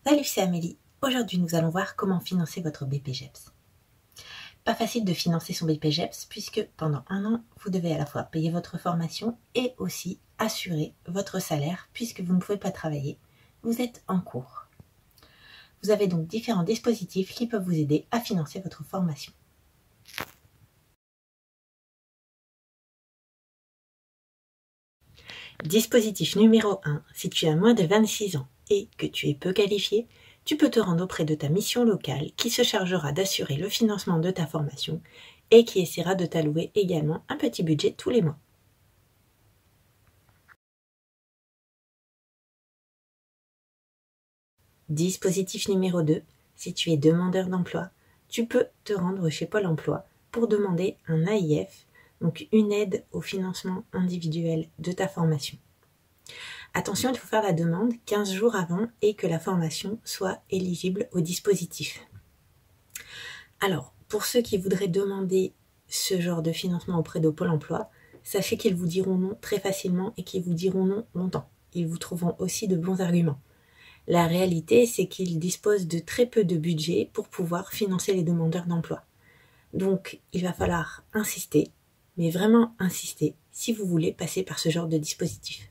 Salut, c'est Amélie. Aujourd'hui, nous allons voir comment financer votre BPJEPS. Pas facile de financer son BPJEPS puisque pendant un an, vous devez à la fois payer votre formation et aussi assurer votre salaire puisque vous ne pouvez pas travailler. Vous êtes en cours. Vous avez donc différents dispositifs qui peuvent vous aider à financer votre formation. Dispositif numéro 1. Si tu as moins de 26 ans et que tu es peu qualifié, tu peux te rendre auprès de ta mission locale qui se chargera d'assurer le financement de ta formation et qui essaiera de t'allouer également un petit budget tous les mois. Dispositif numéro 2. Si tu es demandeur d'emploi, tu peux te rendre chez Pôle emploi pour demander un AIF, donc une aide au financement individuel de ta formation. Attention, il faut faire la demande 15 jours avant et que la formation soit éligible au dispositif. Alors, pour ceux qui voudraient demander ce genre de financement auprès de Pôle emploi, sachez qu'ils vous diront non très facilement et qu'ils vous diront non longtemps. Ils vous trouveront aussi de bons arguments. La réalité, c'est qu'ils disposent de très peu de budget pour pouvoir financer les demandeurs d'emploi. Donc, il va falloir insister, mais vraiment insister, si vous voulez passer par ce genre de dispositif.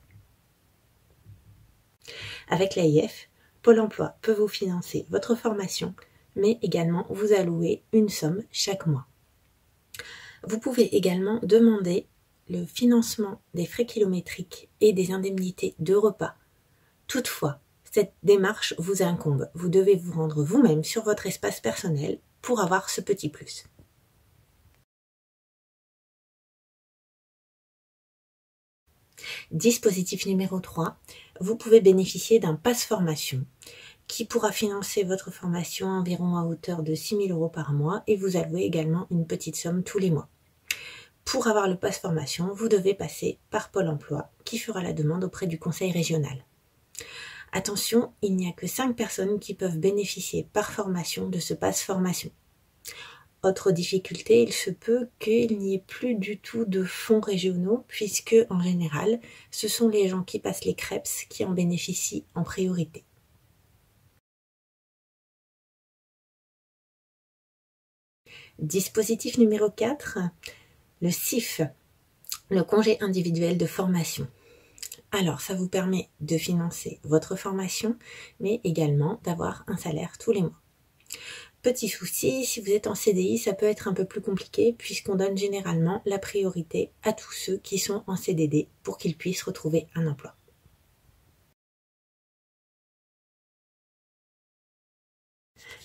Avec l'AIF, Pôle emploi peut vous financer votre formation, mais également vous allouer une somme chaque mois. Vous pouvez également demander le financement des frais kilométriques et des indemnités de repas. Toutefois, cette démarche vous incombe. Vous devez vous rendre vous-même sur votre espace personnel pour avoir ce petit plus. Dispositif numéro 3, vous pouvez bénéficier d'un pass formation qui pourra financer votre formation environ à hauteur de 6 000 € par mois et vous allouer également une petite somme tous les mois. Pour avoir le pass formation, vous devez passer par Pôle emploi qui fera la demande auprès du conseil régional. Attention, il n'y a que 5 personnes qui peuvent bénéficier par formation de ce pass formation. Autre difficulté, il se peut qu'il n'y ait plus du tout de fonds régionaux puisque, en général, ce sont les gens qui passent les CREPS qui en bénéficient en priorité. Dispositif numéro 4, le CIF, le congé individuel de formation. Alors, ça vous permet de financer votre formation, mais également d'avoir un salaire tous les mois. Petit souci, si vous êtes en CDI, ça peut être un peu plus compliqué puisqu'on donne généralement la priorité à tous ceux qui sont en CDD pour qu'ils puissent retrouver un emploi.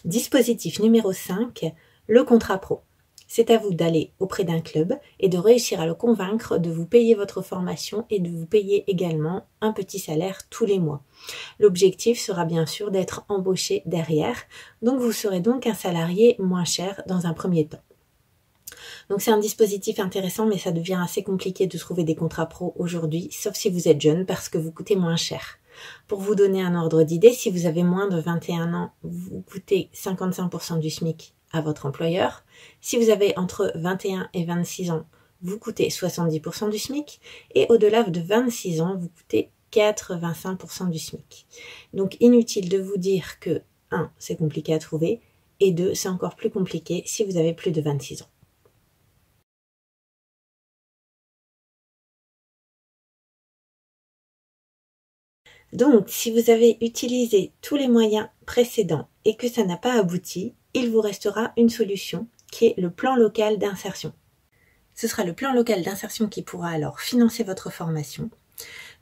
Dispositif numéro 5, le contrat pro. C'est à vous d'aller auprès d'un club et de réussir à le convaincre de vous payer votre formation et de vous payer également un petit salaire tous les mois. L'objectif sera bien sûr d'être embauché derrière, donc vous serez donc un salarié moins cher dans un premier temps. Donc c'est un dispositif intéressant, mais ça devient assez compliqué de trouver des contrats pro aujourd'hui, sauf si vous êtes jeune parce que vous coûtez moins cher. Pour vous donner un ordre d'idée, si vous avez moins de 21 ans, vous coûtez 55% du SMIC à votre employeur. Si vous avez entre 21 et 26 ans, vous coûtez 70% du SMIC. Et au-delà de 26 ans, vous coûtez 85% du SMIC. Donc inutile de vous dire que 1, c'est compliqué à trouver, et 2, c'est encore plus compliqué si vous avez plus de 26 ans. Donc, si vous avez utilisé tous les moyens précédents et que ça n'a pas abouti, il vous restera une solution qui est le plan local d'insertion. Ce sera le plan local d'insertion qui pourra alors financer votre formation.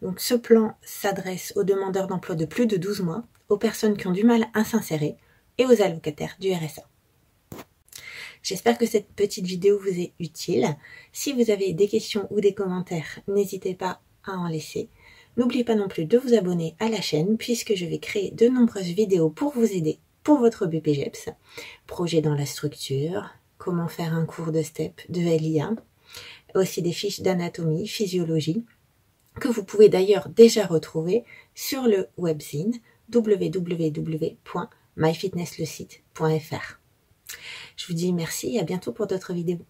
Donc, ce plan s'adresse aux demandeurs d'emploi de plus de 12 mois, aux personnes qui ont du mal à s'insérer et aux allocataires du RSA. J'espère que cette petite vidéo vous est utile. Si vous avez des questions ou des commentaires, n'hésitez pas à en laisser. N'oubliez pas non plus de vous abonner à la chaîne puisque je vais créer de nombreuses vidéos pour vous aider pour votre BPJEPS, projet dans la structure, comment faire un cours de STEP, de LIA, aussi des fiches d'anatomie, physiologie, que vous pouvez d'ailleurs déjà retrouver sur le webzine www.myfitnesslecite.fr. Je vous dis merci et à bientôt pour d'autres vidéos.